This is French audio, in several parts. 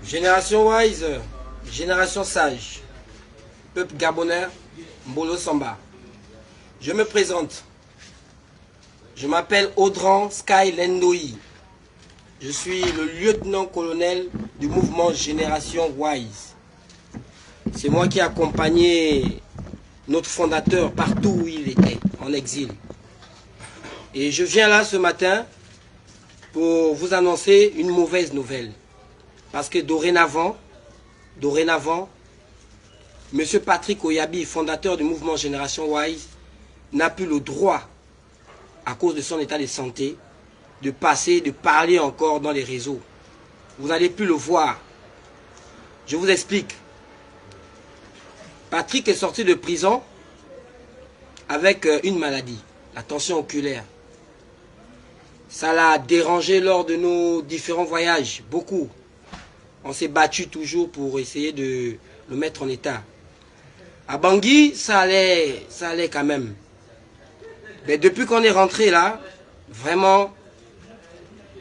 Génération Wise, génération sage, peuple gabonais, Mbolo Samba. Je me présente. Je m'appelle Audran Sky Lendoï. Je suis le lieutenant-colonel du mouvement Génération Wise. C'est moi qui ai accompagné notre fondateur partout où il était, en exil. Et je viens là ce matin pour vous annoncer une mauvaise nouvelle. Parce que dorénavant, M. Patrick Oyabi, fondateur du mouvement Génération Wise, n'a plus le droit, à cause de son état de santé, de passer, de parler encore dans les réseaux. Vous n'allez plus le voir. Je vous explique. Patrick est sorti de prison avec une maladie, la tension oculaire. Ça l'a dérangé lors de nos différents voyages, beaucoup. On s'est battu toujours pour essayer de le mettre en état. À Bangui, ça allait quand même. Mais depuis qu'on est rentré là, vraiment,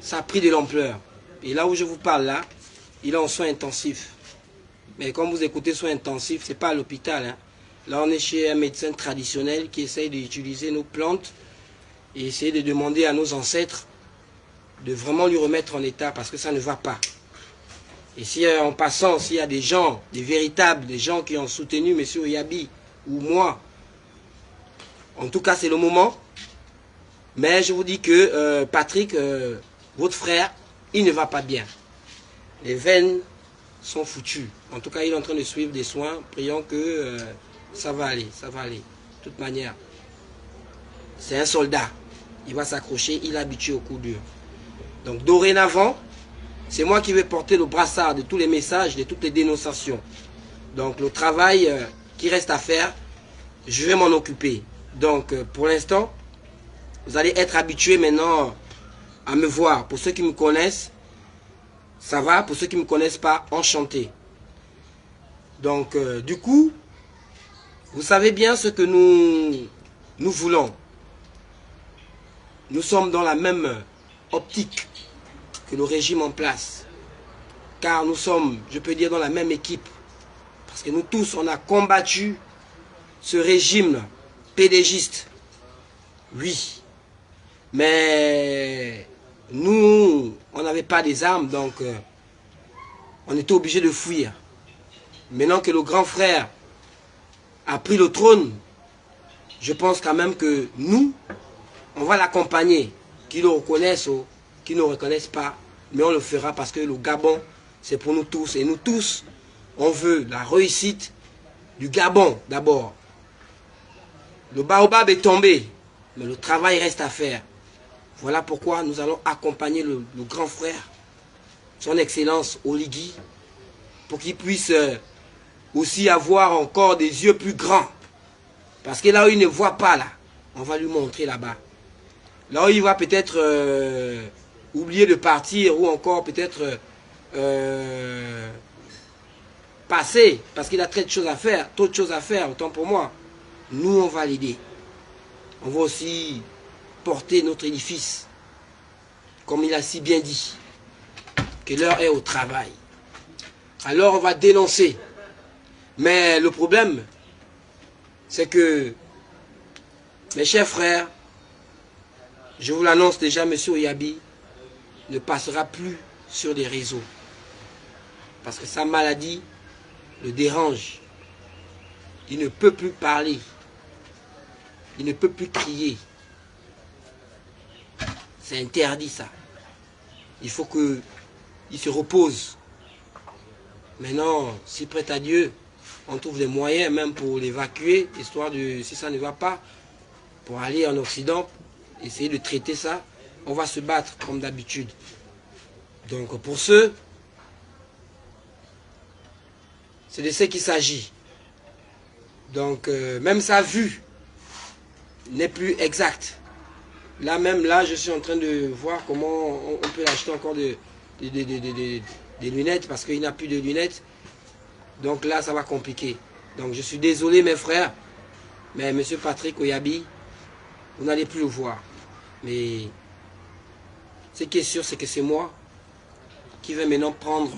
ça a pris de l'ampleur. Et là où je vous parle là, il est en soins intensifs. Mais comme vous écoutez soins intensifs, ce n'est pas à l'hôpital. Hein. Là, on est chez un médecin traditionnel qui essaye d'utiliser nos plantes et essayer de demander à nos ancêtres de vraiment lui remettre en état parce que ça ne va pas. Et si en passant, s'il y a des gens, des véritables, des gens qui ont soutenu M. Oyabi ou moi, en tout cas c'est le moment. Mais je vous dis que Patrick, votre frère, il ne va pas bien. Les veines sont foutues. En tout cas, il est en train de suivre des soins. Prions que ça va aller, ça va aller. De toute manière, c'est un soldat. Il va s'accrocher, il est habitué au coup dur. Donc dorénavant, c'est moi qui vais porter le brassard de tous les messages, de toutes les dénonciations. Donc le travail qui reste à faire, je vais m'en occuper. Donc pour l'instant, vous allez être habitués maintenant à me voir. Pour ceux qui me connaissent, ça va. Pour ceux qui ne me connaissent pas, enchanté. Donc du coup, vous savez bien ce que nous voulons. Nous sommes dans la même optique que le régime en place. Car nous sommes, je peux dire, dans la même équipe. Parce que nous tous, on a combattu ce régime pédégiste. Oui. Mais nous, on n'avait pas des armes, donc on était obligé de fuir. Maintenant que le grand frère a pris le trône, je pense quand même que nous, on va l'accompagner. Qu'ils le reconnaissent ou qu'ils ne le reconnaissent pas, mais on le fera parce que le Gabon, c'est pour nous tous. Et nous tous, on veut la réussite du Gabon d'abord. Le baobab est tombé, mais le travail reste à faire. Voilà pourquoi nous allons accompagner le grand frère, son Excellence Oligui, pour qu'il puisse aussi avoir encore des yeux plus grands. Parce que là où il ne voit pas, là, on va lui montrer là-bas. Là où il va peut-être oublier de partir ou encore peut-être passer parce qu'il a trop de choses à faire, autant pour moi. Nous, on va l'aider. On va aussi porter notre édifice, comme il a si bien dit, que l'heure est au travail. Alors on va dénoncer. Mais le problème, c'est que, mes chers frères, je vous l'annonce déjà, M. Oyabi ne passera plus sur les réseaux. Parce que sa maladie le dérange. Il ne peut plus parler. Il ne peut plus crier. C'est interdit ça. Il faut qu'il se repose. Maintenant, s'il prête à Dieu, on trouve des moyens même pour l'évacuer, histoire de, si ça ne va pas, pour aller en Occident, essayer de traiter ça, on va se battre comme d'habitude. Donc pour ceux, c'est de ce qu'il s'agit. Donc même sa vue n'est plus exacte. Là même, là je suis en train de voir comment on peut acheter encore des lunettes parce qu'il n'a plus de lunettes. Donc là ça va compliquer. Donc je suis désolé mes frères, mais M. Patrick Oyabi, vous n'allez plus le voir. Mais ce qui est sûr, c'est que c'est moi qui vais maintenant prendre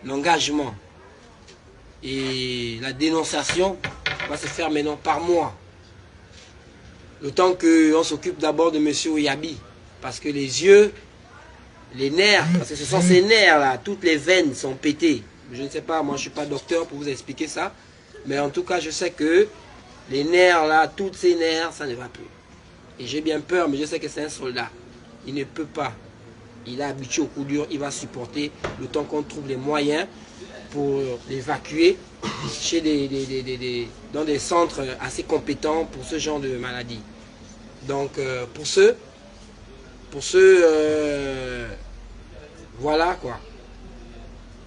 l'engagement et la dénonciation va se faire maintenant par moi. Le temps qu'on s'occupe d'abord de M. Oyabi. Parce que les yeux, les nerfs, parce que ce sont ces nerfs là, toutes les veines sont pétées. Je ne sais pas, moi je ne suis pas docteur pour vous expliquer ça. Mais en tout cas, je sais que les nerfs là, toutes ces nerfs, ça ne va plus. Et j'ai bien peur, mais je sais que c'est un soldat. Il ne peut pas. Il est habitué au coup dur, il va supporter le temps qu'on trouve les moyens pour l'évacuer chez dans des centres assez compétents pour ce genre de maladie. Donc pour ceux voilà quoi.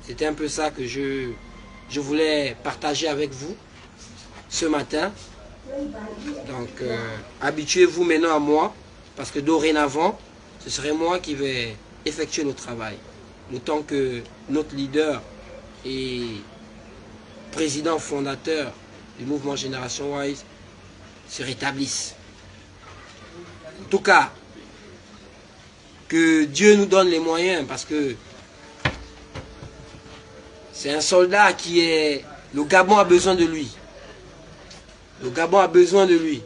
C'était un peu ça que je voulais partager avec vous ce matin. Donc habituez-vous maintenant à moi, parce que dorénavant, ce serait moi qui vais effectuer le travail. Le temps que notre leader et président fondateur du mouvement Génération Wise se rétablisse. En tout cas, que Dieu nous donne les moyens, parce que c'est un soldat qui est... Le Gabon a besoin de lui. Le Gabon a besoin de lui.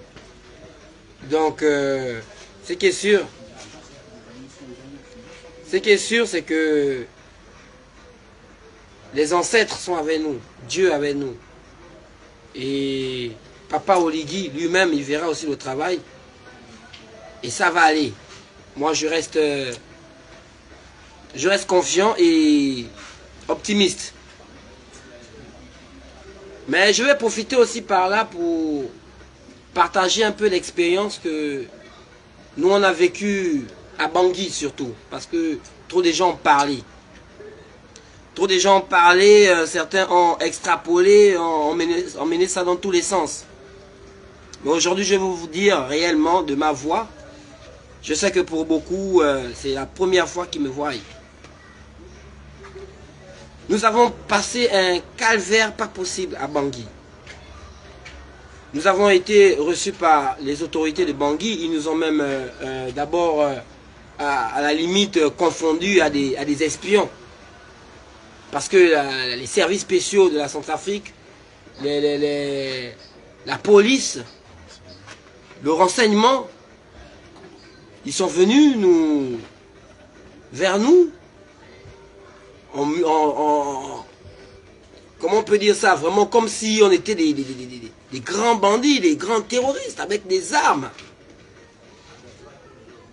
Donc, ce qui est sûr, c'est que les ancêtres sont avec nous, Dieu avec nous. Et Papa Oligui lui-même, il verra aussi le travail. Et ça va aller. Moi, je reste confiant et optimiste. Mais je vais profiter aussi par là pour partager un peu l'expérience que nous on a vécu à Bangui surtout. Parce que trop de gens ont parlé. Trop de gens ont parlé, certains ont extrapolé, ont mené ça dans tous les sens. Mais aujourd'hui, je vais vous dire réellement de ma voix. Je sais que pour beaucoup, c'est la première fois qu'ils me voient. Nous avons passé un calvaire pas possible à Bangui. Nous avons été reçus par les autorités de Bangui. Ils nous ont même d'abord, à la limite, confondus à des espions. Parce que les services spéciaux de la Centrafrique, la police, le renseignement, ils sont venus vers nous, comment on peut dire ça, vraiment comme si on était des grands bandits, des grands terroristes avec des armes.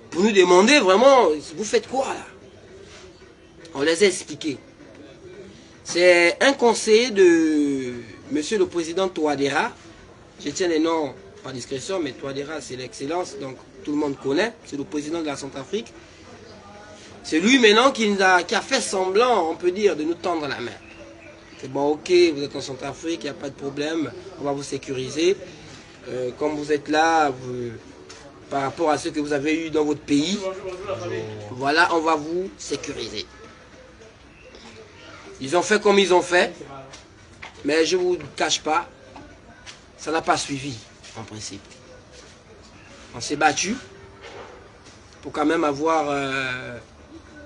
Pour nous demander vraiment, vous faites quoi là? On les a expliqués. C'est un conseiller de monsieur le président Touadéra. Je tiens les noms par discrétion, mais Touadéra c'est l'excellence, donc tout le monde connaît. C'est le président de la Centrafrique. C'est lui maintenant qui a fait semblant, on peut dire, de nous tendre la main. C'est bon, ok, vous êtes en Centrafrique, il n'y a pas de problème, on va vous sécuriser. Comme vous êtes là, par rapport à ce que vous avez eu dans votre pays, voilà, on va vous sécuriser. Ils ont fait comme ils ont fait, mais je ne vous cache pas, ça n'a pas suivi, en principe. On s'est battu pour quand même avoir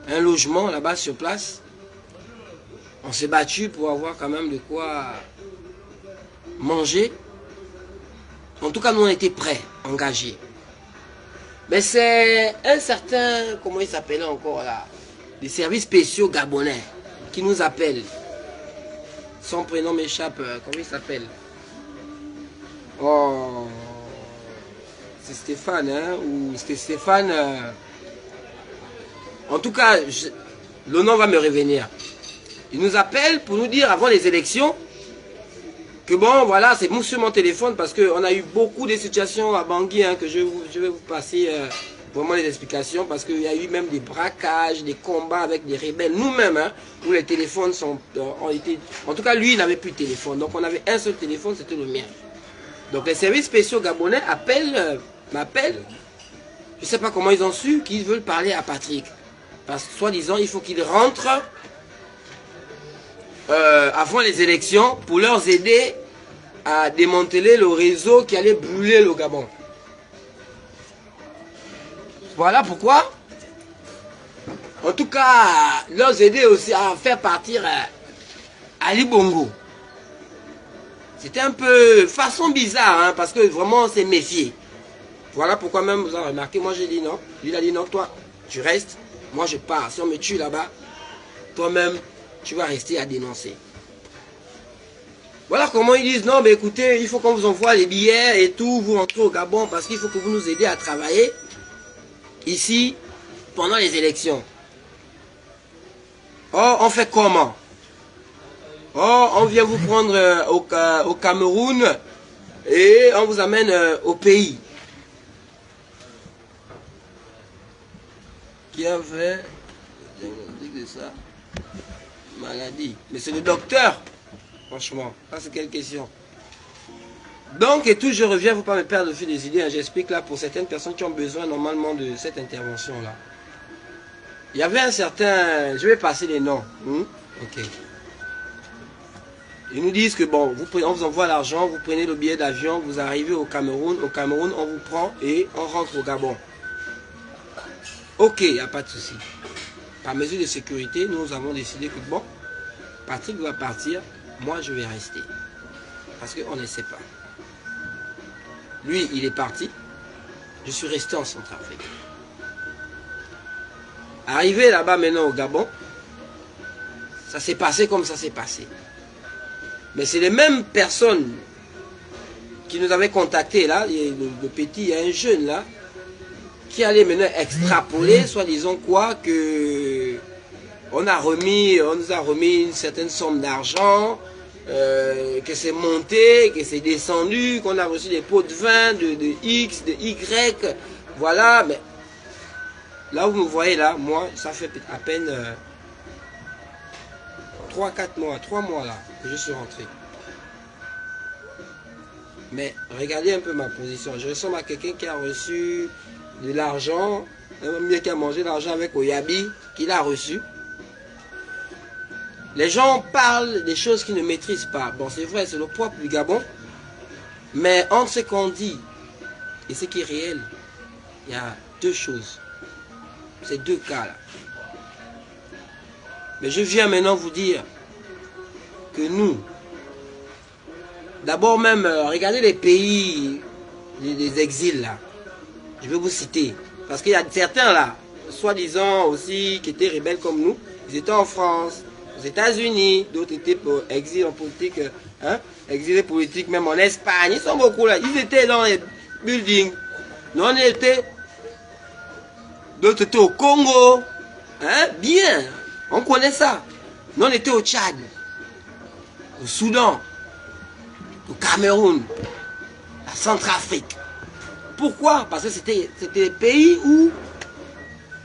un logement là-bas sur place. On s'est battu pour avoir quand même de quoi manger. En tout cas, nous on était prêts, engagés. Mais c'est un certain, comment il s'appelait encore là, des services spéciaux gabonais qui nous appelle. Son prénom m'échappe, comment il s'appelle? Oh, c'est Stéphane, hein? Ou c'était Stéphane. En tout cas, le nom va me revenir. Il nous appelle pour nous dire avant les élections que bon, voilà, c'est sur mon téléphone parce qu'on a eu beaucoup de situations à Bangui, hein, que je vais vous passer vraiment les explications parce qu'il y a eu même des braquages, des combats avec des rebelles, nous-mêmes, hein, où les téléphones ont été... En tout cas, lui, il n'avait plus de téléphone. Donc, on avait un seul téléphone, c'était le mien. Donc, les services spéciaux gabonais m'appellent. Je ne sais pas comment ils ont su qu'ils veulent parler à Patrick. Parce que, soi-disant, il faut qu'il rentre avant les élections pour leur aider à démanteler le réseau qui allait brûler le Gabon. Voilà pourquoi, en tout cas, leur aider aussi à faire partir Ali Bongo. C'était un peu façon bizarre, hein, parce que vraiment on s'est méfié. Voilà pourquoi même vous avez remarqué, moi j'ai dit non. Lui il a dit non, toi tu restes, moi je pars. Si on me tue là-bas, toi-même tu vas rester à dénoncer. Voilà comment ils disent non mais écoutez, il faut qu'on vous envoie les billets et tout, vous rentrez au Gabon parce qu'il faut que vous nous aidiez à travailler ici pendant les élections. Oh, on fait comment? Oh, on vient vous prendre au Cameroun et on vous amène au pays. Qui a fait de ça? Maladie. Mais c'est le docteur. Franchement, ça c'est quelle question. Donc, et tout, je reviens, il ne faut pas me perdre le fil des idées. Hein, j'explique là pour certaines personnes qui ont besoin normalement de cette intervention-là. Il y avait un certain... Je vais passer les noms. Ok. Ils nous disent que bon, on vous envoie l'argent, vous prenez le billet d'avion, vous arrivez au Cameroun. Au Cameroun, on vous prend et on rentre au Gabon. Ok, il n'y a pas de souci. Par mesure de sécurité, nous avons décidé que bon, Patrick va partir, moi je vais rester. Parce qu'on ne sait pas. Lui, il est parti. Je suis resté en Centrafrique. Arrivé là-bas maintenant au Gabon, ça s'est passé comme ça s'est passé. Mais c'est les mêmes personnes qui nous avaient contactés là, le petit, il y a un jeune là, qui allait maintenant extrapoler, soi-disant quoi, que on nous a remis une certaine somme d'argent, que c'est monté, que c'est descendu, qu'on a reçu des pots de vin, de X, de Y, voilà, mais là vous me voyez là, moi, ça fait à peine 3 mois là, que je suis rentré. Mais regardez un peu ma position, je ressemble à quelqu'un qui a reçu de l'argent, mieux qui a mangé l'argent avec Oyabi, qu'il a reçu. Les gens parlent des choses qu'ils ne maîtrisent pas. Bon, c'est vrai, c'est le propre du Gabon. Mais entre ce qu'on dit et ce qui est réel, il y a deux choses. Ces deux cas-là. Mais je viens maintenant vous dire que nous, d'abord même, regardez les pays, les exils là. Je vais vous citer. Parce qu'il y a certains là, soi-disant aussi, qui étaient rebelles comme nous. Ils étaient en France, aux États-Unis, d'autres étaient pour exil en politique, hein, exilés politiques, même en Espagne. Ils sont beaucoup là. Ils étaient dans les buildings. Nous on était, d'autres étaient au Congo. Hein, bien, on connaît ça. Nous on était au Tchad, au Soudan, au Cameroun, la Centrafrique. Pourquoi? Parce que c'était des pays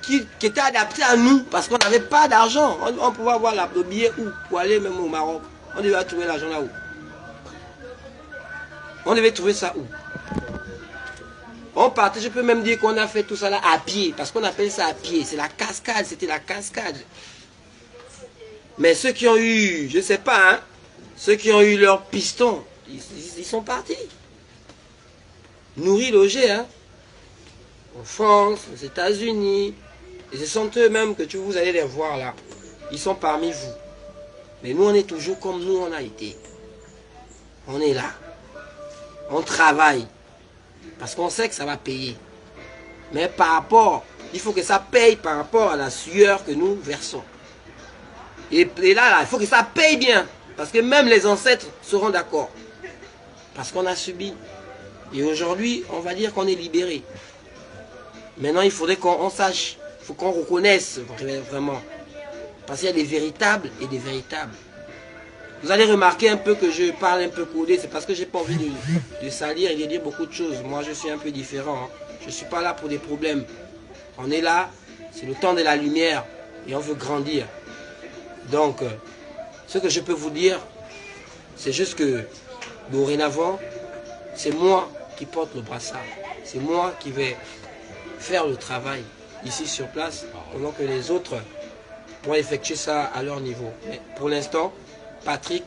qui étaient adaptés à nous, parce qu'on n'avait pas d'argent. On pouvait avoir le billet où? Pour aller même au Maroc. On devait trouver l'argent là où? On devait trouver ça où? On partait, je peux même dire qu'on a fait tout ça là à pied, parce qu'on appelle ça à pied. C'est la cascade, c'était la cascade. Mais ceux qui ont eu, je ne sais pas, hein, ceux qui ont eu leur piston, ils sont partis. Nourris, logés, hein, en France, aux États-Unis. Et ce sont eux-mêmes que vous allez les voir là. Ils sont parmi vous. Mais nous, on est toujours comme nous, on a été. On est là. On travaille. Parce qu'on sait que ça va payer. Mais par rapport, il faut que ça paye par rapport à la sueur que nous versons. Et là, il faut que ça paye bien. Parce que même les ancêtres seront d'accord. Parce qu'on a subi. Et aujourd'hui, on va dire qu'on est libéré. Maintenant, il faudrait qu'on sache. Il faut qu'on reconnaisse vraiment. Parce qu'il y a des véritables et des véritables. Vous allez remarquer un peu que je parle un peu codé. C'est parce que je n'ai pas envie de salir et de dire beaucoup de choses. Moi, je suis un peu différent. Hein. Je ne suis pas là pour des problèmes. On est là, c'est le temps de la lumière. Et on veut grandir. Donc, ce que je peux vous dire, c'est juste que dorénavant, c'est moi qui porte le brassard. C'est moi qui vais faire le travail ici sur place, pendant que les autres vont effectuer ça à leur niveau. Mais pour l'instant, Patrick,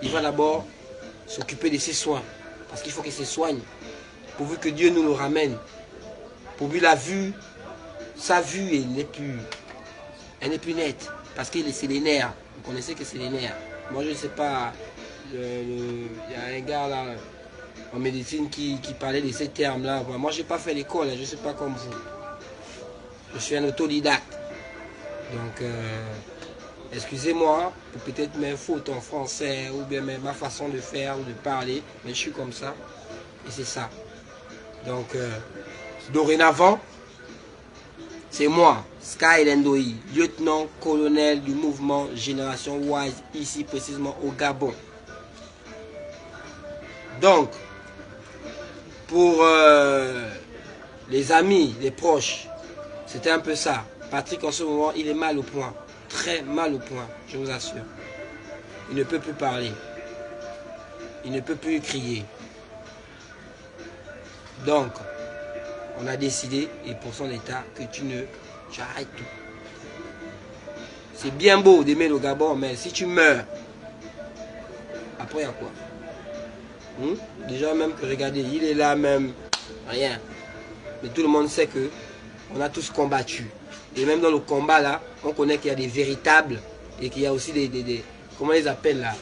il va d'abord s'occuper de ses soins. Parce qu'il faut qu'il se soigne. Pourvu que Dieu nous le ramène. Pourvu la vue, sa vue, elle n'est plus nette. Parce que c'est les nerfs. Vous connaissez que c'est les nerfs. Moi, je ne sais pas. Il y a un gars là en médecine qui parlait de ces termes-là. Moi, je n'ai pas fait l'école, je ne sais pas comme vous. Je suis un autodidacte. Donc, excusez-moi pour peut-être mes fautes en français ou bien ma façon de faire ou de parler, mais je suis comme ça. Et c'est ça. Donc, dorénavant, c'est moi, Sky Lendoi, lieutenant-colonel du mouvement Génération Wise, ici précisément au Gabon. Donc, pour les amis, les proches, c'était un peu ça. Patrick, en ce moment, il est mal au point. Très mal au point, je vous assure. Il ne peut plus parler. Il ne peut plus crier. Donc, on a décidé, et pour son état, que tu arrêtes tout. C'est bien beau d'aimer le Gabon, mais si tu meurs, après il y a quoi? Déjà même que regardez, il est là même, rien. Mais tout le monde sait que on a tous combattu. Et même dans le combat là, on connaît qu'il y a des véritables et qu'il y a aussi des comment ils appellent là,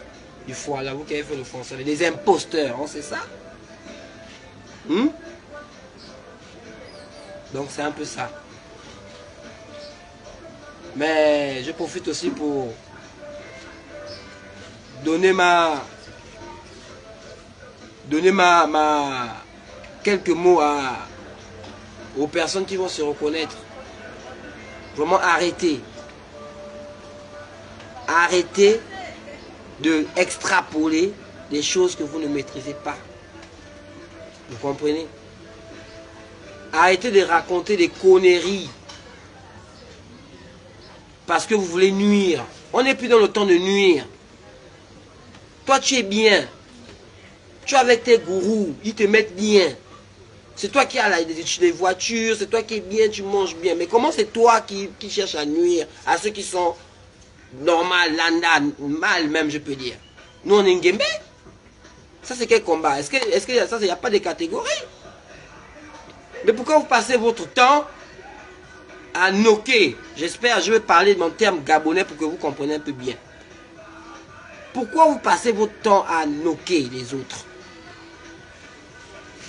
du foie là, vous qui avez fait le français, des imposteurs, on sait ça? Donc c'est un peu ça. Mais je profite aussi pour donner quelques mots aux personnes qui vont se reconnaître. Vraiment arrêtez. Arrêtez de extrapoler des choses que vous ne maîtrisez pas. Vous comprenez? Arrêtez de raconter des conneries. Parce que vous voulez nuire. On n'est plus dans le temps de nuire. Toi, tu es bien. Tu es avec tes gourous. Ils te mettent bien. C'est toi qui as des voitures. C'est toi qui es bien, tu manges bien. Mais comment c'est toi qui cherches à nuire à ceux qui sont normal, landa, mal même, je peux dire. Nous, on est Nguembe. Ça, c'est quel combat? Est-ce que ça, il n'y a pas de catégorie? Mais pourquoi vous passez votre temps à knocker? J'espère, je vais parler de mon terme gabonais pour que vous compreniez un peu bien. Pourquoi vous passez votre temps à knocker les autres?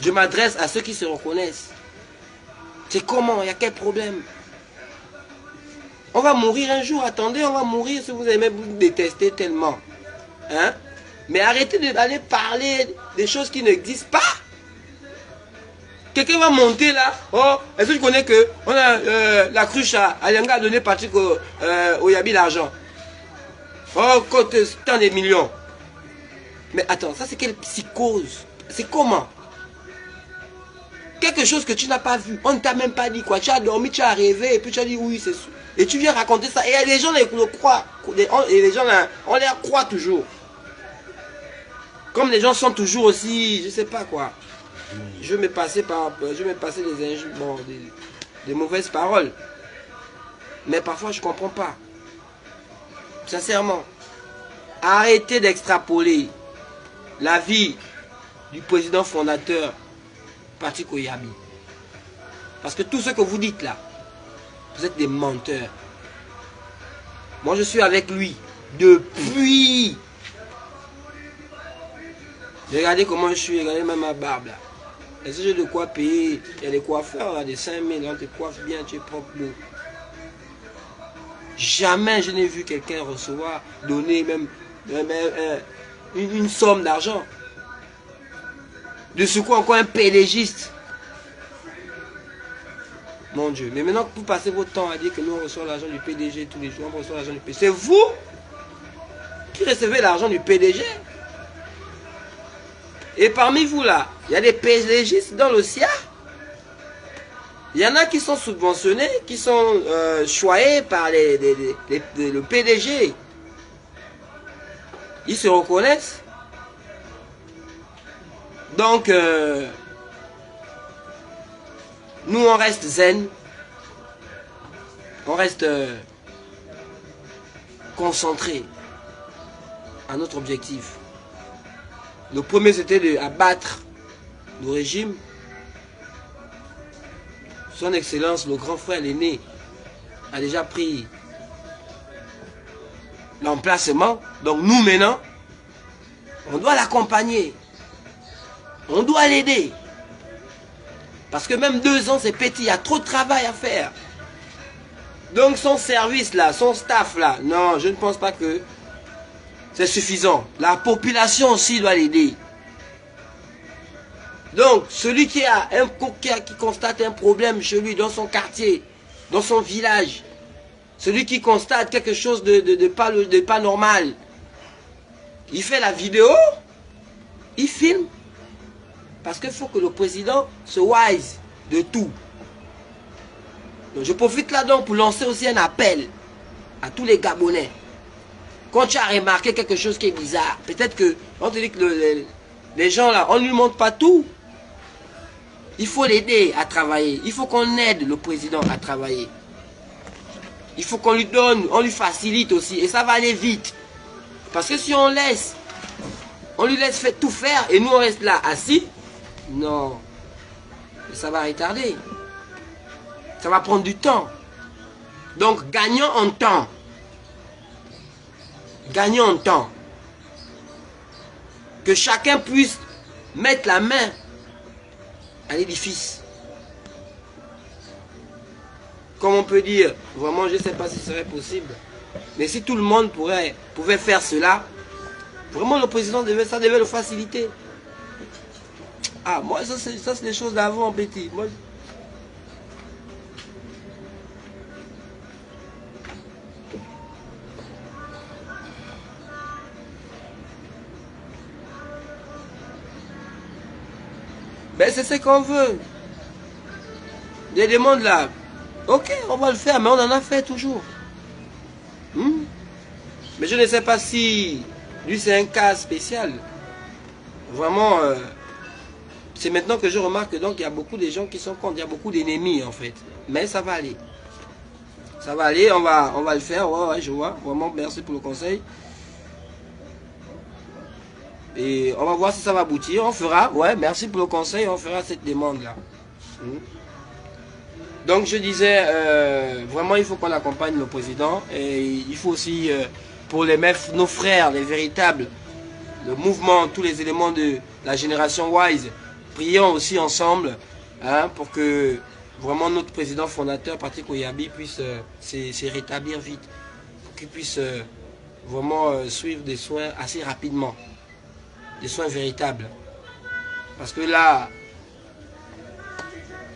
Je m'adresse à ceux qui se reconnaissent. C'est comment? Il y a quel problème? On va mourir un jour, attendez, on va mourir si vous aimez vous détester tellement. Hein? Mais arrêtez d'aller parler des choses qui n'existent pas. Quelqu'un va monter là. Oh, est-ce que tu connais que on a la cruche à Alianga a donné Patrick au Yabi l'argent? Oh, cote tant de millions. Mais attends, ça c'est quelle psychose? C'est comment? Quelque chose que tu n'as pas vu. On ne t'a même pas dit quoi. Tu as dormi, tu as rêvé et puis tu as dit oui, c'est sûr. Et tu viens raconter ça. Et les gens le croient. Et les gens, on les croit toujours. Comme les gens sont toujours aussi, je sais pas quoi. Je vais me passer des injures, bon, des mauvaises paroles. Mais parfois, je ne comprends pas. Sincèrement. Arrêtez d'extrapoler la vie du président fondateur Patrick Oyabi. Parce que tout ce que vous dites là, vous êtes des menteurs. Moi, je suis avec lui depuis. Regardez comment je suis, regardez même ma barbe là. Est-ce que j'ai de quoi payer? Il y a des coiffeurs là, des 5000, on te coiffe bien, tu es propre. Jamais je n'ai vu quelqu'un recevoir, donner même une somme d'argent. De ce quoi encore un pédégiste. Mon Dieu. Mais maintenant que vous passez votre temps à dire que nous on reçoit l'argent du PDG tous les jours, on reçoit l'argent du PDG. C'est vous qui recevez l'argent du PDG. Et parmi vous là, il y a des PDGistes dans le SIA. Il y en a qui sont subventionnés, qui sont choyés par le PDG. Ils se reconnaissent. Donc, nous on reste zen. On reste concentré à notre objectif. Le premier, c'était d'abattre le régime. Son Excellence, le grand frère l'aîné, a déjà pris l'emplacement. Donc nous maintenant, on doit l'accompagner. On doit l'aider. Parce que même 2 ans, c'est petit, il y a trop de travail à faire. Donc son service là, son staff là, non, je ne pense pas que c'est suffisant. La population aussi doit l'aider. Donc, celui qui constate un problème chez lui, dans son quartier, dans son village, celui qui constate quelque chose de pas normal, il fait la vidéo, il filme, parce qu'il faut que le président se wise de tout. Donc, je profite là donc pour lancer aussi un appel à tous les Gabonais. Quand tu as remarqué quelque chose qui est bizarre, peut-être que, on te dit que les gens là, on ne lui montre pas tout. Il faut l'aider à travailler. Il faut qu'on aide le président à travailler. Il faut qu'on lui donne, on lui facilite aussi. Et ça va aller vite. Parce que si on lui laisse tout faire et nous on reste là assis, non. Ça va retarder. Ça va prendre du temps. Donc gagnons en temps. Gagnons en temps. Que chacun puisse mettre la main à l'édifice. Comme on peut dire, vraiment je ne sais pas si ce serait possible, mais si tout le monde pouvait faire cela, vraiment le président ça devait le faciliter. Ah, moi ça c'est des choses d'avant, petit. Moi, ben c'est ce qu'on veut. Des demandes là. Ok, on va le faire, mais on en a fait toujours. Mais je ne sais pas si lui c'est un cas spécial. Vraiment, c'est maintenant que je remarque que donc il y a beaucoup de gens qui sont contre, il y a beaucoup d'ennemis en fait. Mais ça va aller. Ça va aller, on va le faire, ouais, je vois. Vraiment, merci pour le conseil. Et on va voir si ça va aboutir. On fera, ouais, merci pour le conseil, on fera cette demande-là. Donc je disais, vraiment il faut qu'on accompagne le président. Et il faut aussi, pour nos frères, les véritables, le mouvement, tous les éléments de la génération Wise, prions aussi ensemble pour que vraiment notre président fondateur, Patrick Ouyabi, puisse se rétablir vite. Pour qu'il puisse vraiment suivre des soins assez rapidement. Des soins véritables. Parce que là,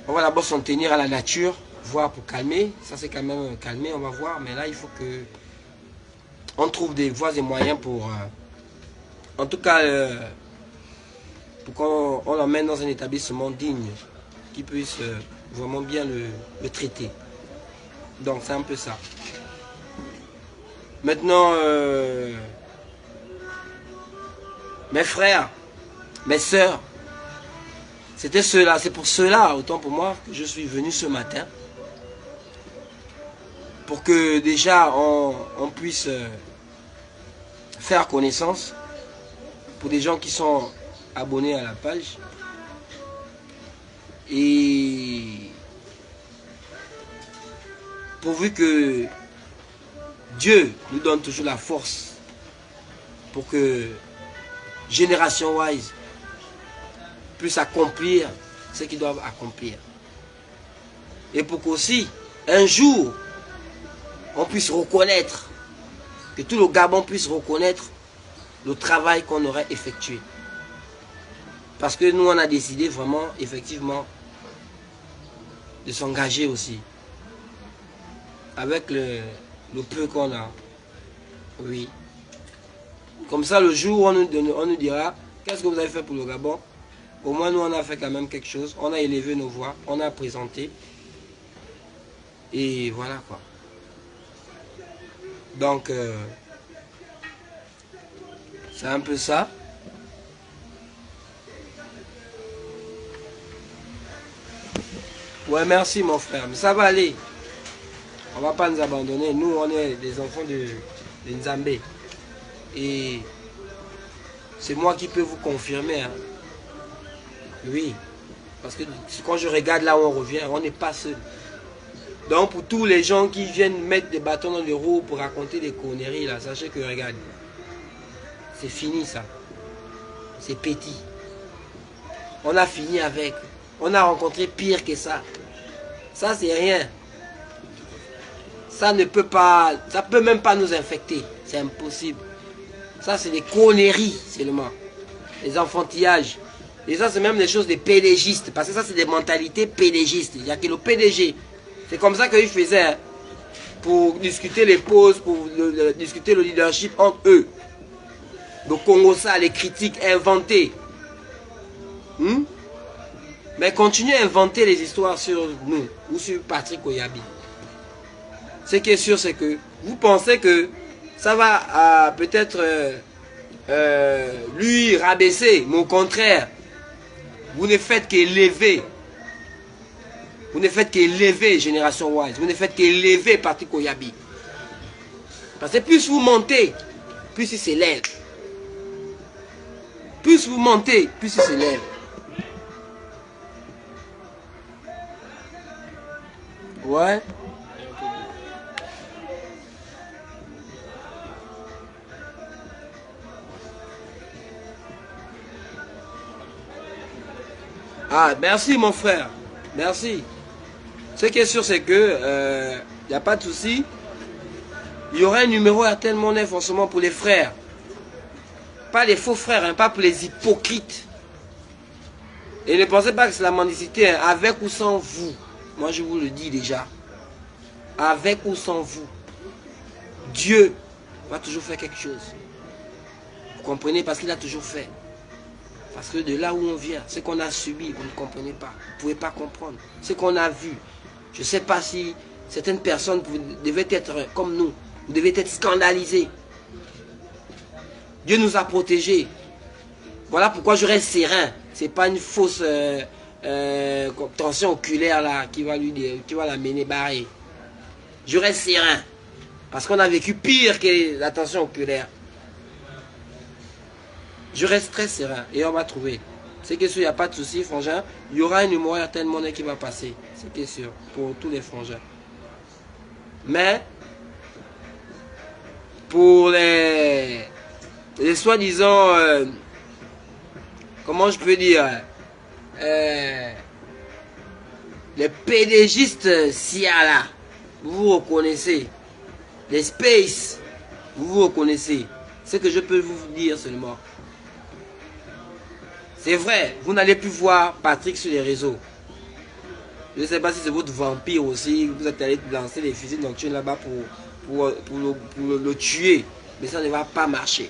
on va d'abord s'en tenir à la nature, voir pour calmer. Ça c'est quand même calmé, on va voir. Mais là, il faut que on trouve des voies et moyens pour, en tout cas, pour qu'on l'emmène dans un établissement digne, qui puisse vraiment bien le traiter. Donc c'est un peu ça. Maintenant, mes frères, mes sœurs, c'était cela, c'est pour cela, autant pour moi, que je suis venu ce matin. Pour que déjà on puisse faire connaissance pour des gens qui sont abonnés à la page. Et pourvu que Dieu nous donne toujours la force pour que Génération Wise puisse accomplir ce qu'ils doivent accomplir. Et pour qu'aussi, un jour, on puisse reconnaître, que tout le Gabon puisse reconnaître le travail qu'on aurait effectué. Parce que nous, on a décidé vraiment, effectivement, de s'engager aussi. Avec le peu qu'on a. Oui. Comme ça, le jour où on nous dira, qu'est-ce que vous avez fait pour le Gabon? Au moins, nous, on a fait quand même quelque chose. On a élevé nos voix, on a présenté. Et voilà quoi. Donc, c'est un peu ça. Ouais, merci mon frère. Mais ça va aller. On ne va pas nous abandonner. Nous, on est des enfants de Nzambé. Et c'est moi qui peux vous confirmer. Hein. Oui. Parce que quand je regarde là où on revient, on n'est pas seul. Donc pour tous les gens qui viennent mettre des bâtons dans les roues pour raconter des conneries là, sachez que regarde, c'est fini ça. C'est petit. On a fini avec. On a rencontré pire que ça. Ça c'est rien. Ça ne peut pas, ça peut même pas nous infecter. C'est impossible. Ça c'est des conneries seulement. Les enfantillages. Et ça c'est même des choses des PDGistes. Parce que ça c'est des mentalités PDGistes. Il n'y a que le PDG. C'est comme ça qu'ils faisaient. Hein, pour discuter les pauses, pour discuter le leadership entre eux. Le Congo ça, les critiques inventées. Mais continuez à inventer les histoires sur nous ou sur Patrick Oyabi. Ce qui est sûr, c'est que vous pensez que ça va peut-être lui rabaisser, mais au contraire, vous ne faites qu'élever. Vous ne faites qu'élever Génération Wise. Vous ne faites qu'élever Patrick Oyabi. Parce que plus vous montez, plus il s'élève. Plus vous montez, plus il s'élève. Ouais. Ah, merci mon frère. Merci. Ce qui est sûr, c'est que il n'y a pas de souci. Il y aura un numéro RTL Monnaie forcément pour les frères. Pas les faux frères, hein, pas pour les hypocrites. Et ne pensez pas que c'est la mendicité, hein, avec ou sans vous. Moi, je vous le dis déjà. Avec ou sans vous. Dieu va toujours faire quelque chose. Vous comprenez? Parce qu'il a toujours fait. Parce que de là où on vient, ce qu'on a subi, vous ne comprenez pas. Vous ne pouvez pas comprendre. Ce qu'on a vu. Je ne sais pas si certaines personnes devaient être comme nous. Vous devez être scandalisés. Dieu nous a protégés. Voilà pourquoi je reste serein. Ce n'est pas une fausse tension oculaire là qui va la mener barrer. Je reste serein. Parce qu'on a vécu pire que la tension oculaire. Je reste très serein et on va trouver. C'est que sûr, il n'y a pas de souci, frangin. Il y aura un numéro RTL Monnaie qui va passer. C'est sûr, pour tous les frangins. Mais, pour les soi-disant, comment je peux dire, les PDGistes SIA là, vous vous reconnaissez. Les Space, vous vous reconnaissez. Ce que je peux vous dire seulement. C'est vrai, vous n'allez plus voir Patrick sur les réseaux. Je ne sais pas si c'est votre vampire aussi, vous êtes allé lancer les fusils nocturnes là-bas pour le tuer. Mais ça ne va pas marcher.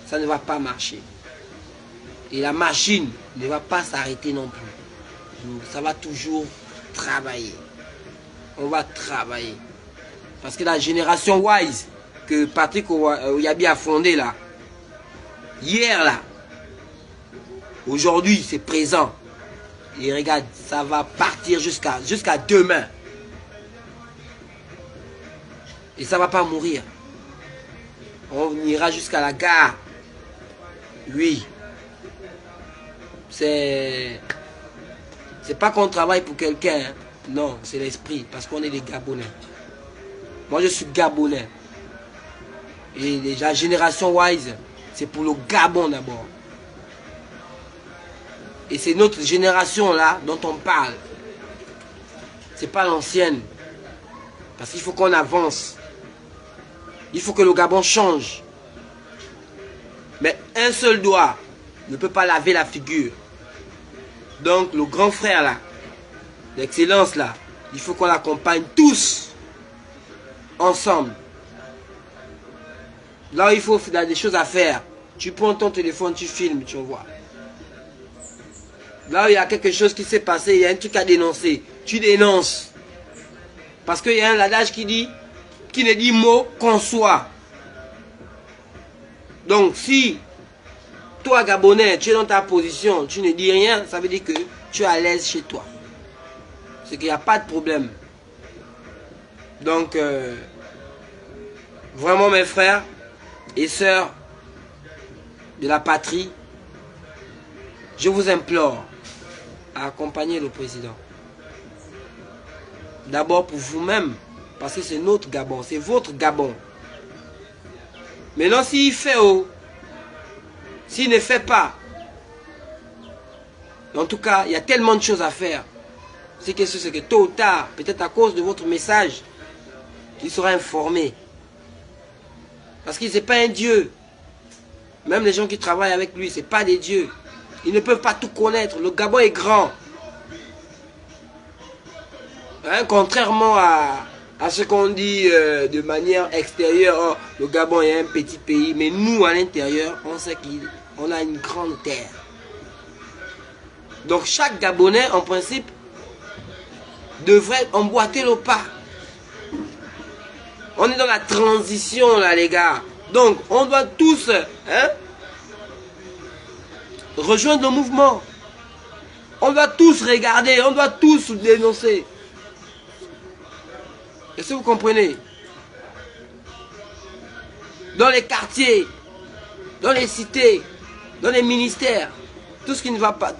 Ça ne va pas marcher. Et la machine ne va pas s'arrêter non plus. Donc, ça va toujours travailler. On va travailler. Parce que la génération Wise que Patrick Oyabi a fondée là, hier là, aujourd'hui, c'est présent. Et regarde, ça va partir jusqu'à demain. Et ça ne va pas mourir. On ira jusqu'à la gare. Oui. C'est pas qu'on travaille pour quelqu'un. Hein. Non, c'est l'esprit. Parce qu'on est des Gabonais. Moi, je suis Gabonais. Et la génération Wise, c'est pour le Gabon d'abord. Et c'est notre génération là dont on parle. C'est pas l'ancienne. Parce qu'il faut qu'on avance. Il faut que le Gabon change. Mais un seul doigt ne peut pas laver la figure. Donc le grand frère là, l'excellence là, il faut qu'on l'accompagne tous ensemble. Là où il faut faire des choses à faire, tu prends ton téléphone, tu filmes, tu envoies. Là où il y a quelque chose qui s'est passé, il y a un truc à dénoncer, tu dénonces. Parce qu'il y a un adage qui ne dit mot qu'en soit. Donc si toi Gabonais, tu es dans ta position, tu ne dis rien, ça veut dire que tu es à l'aise chez toi. C'est qu'il n'y a pas de problème. Donc, vraiment mes frères et sœurs de la patrie, je vous implore à accompagner le président. D'abord pour vous-même, parce que c'est notre Gabon, c'est votre Gabon. Maintenant, s'il fait s'il ne fait pas, en tout cas, il y a tellement de choses à faire. C'est que tôt ou tard, peut-être à cause de votre message, il sera informé. Parce qu'il n'est pas un dieu. Même les gens qui travaillent avec lui, ce n'est pas des dieux. Ils ne peuvent pas tout connaître. Le Gabon est grand. Hein, contrairement à ce qu'on dit de manière extérieure, oh, le Gabon est un petit pays. Mais nous, à l'intérieur, on sait qu'on a une grande terre. Donc chaque Gabonais, en principe, devrait emboîter le pas. On est dans la transition là les gars. Donc on doit tous rejoindre le mouvement. On doit tous regarder, on doit tous dénoncer. Est-ce que vous comprenez? Dans les quartiers, dans les cités, dans les ministères, tout ce qui ne va pas,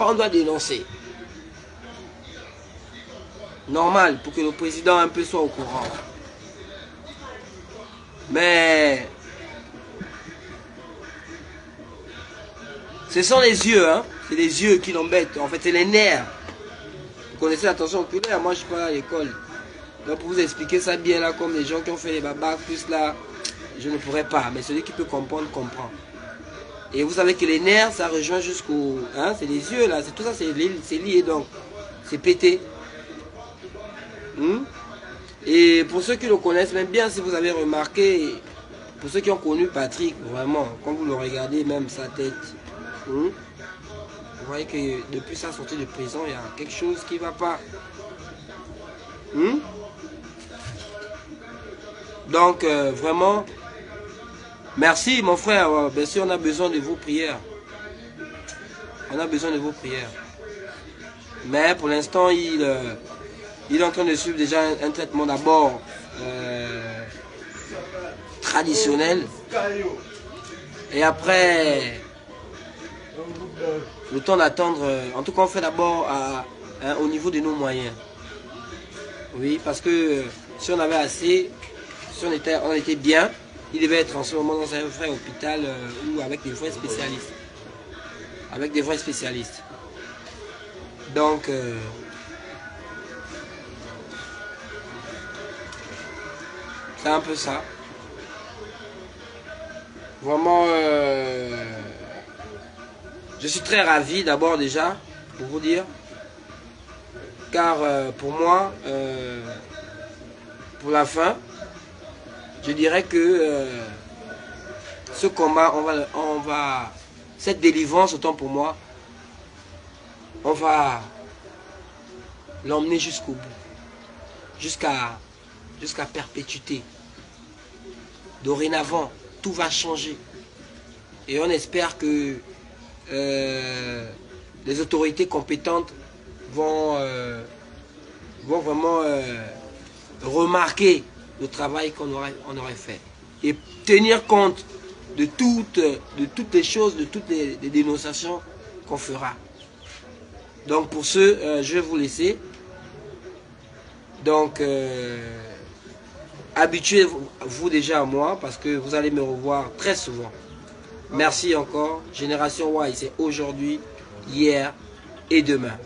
on doit dénoncer. Normal, pour que le président un peu soit au courant. Mais ce sont les yeux, hein. C'est les yeux qui l'embêtent. En fait, c'est les nerfs. Vous connaissez la tension oculaire, moi je suis pas à l'école. Donc pour vous expliquer ça bien là, comme les gens qui ont fait les babas, plus là, je ne pourrais pas. Mais celui qui peut comprendre, comprend. Et vous savez que les nerfs, ça rejoint jusqu'au... Hein, c'est les yeux là, c'est tout ça, c'est lié donc. C'est pété. Et pour ceux qui le connaissent, même bien si vous avez remarqué, pour ceux qui ont connu Patrick, vraiment, quand vous le regardez, même sa tête, vous voyez que depuis sa sortie de prison, il y a quelque chose qui ne va pas. Donc, vraiment, merci mon frère. Bien sûr, on a besoin de vos prières. On a besoin de vos prières. Mais pour l'instant, il est en train de suivre déjà un traitement d'abord traditionnel. Et après, le temps d'attendre, en tout cas on fait d'abord au niveau de nos moyens. Oui, parce que si on avait assez, si on était bien, il devait être en ce moment dans un vrai hôpital ou avec des vrais spécialistes. Avec des vrais spécialistes. Donc, c'est un peu ça. Vraiment, je suis très ravi d'abord déjà, pour vous dire. Car pour moi, pour la fin, je dirais que ce combat, cette délivrance, autant pour moi, on va l'emmener jusqu'au bout, jusqu'à perpétuité. Dorénavant, tout va changer. Et on espère que les autorités compétentes vont vraiment remarquer le travail qu'on aurait fait. Et tenir compte de toutes les choses, de toutes les dénonciations qu'on fera. Donc pour ce, je vais vous laisser. Donc, habituez-vous déjà à moi parce que vous allez me revoir très souvent. Merci encore. Génération Y, c'est aujourd'hui, hier et demain.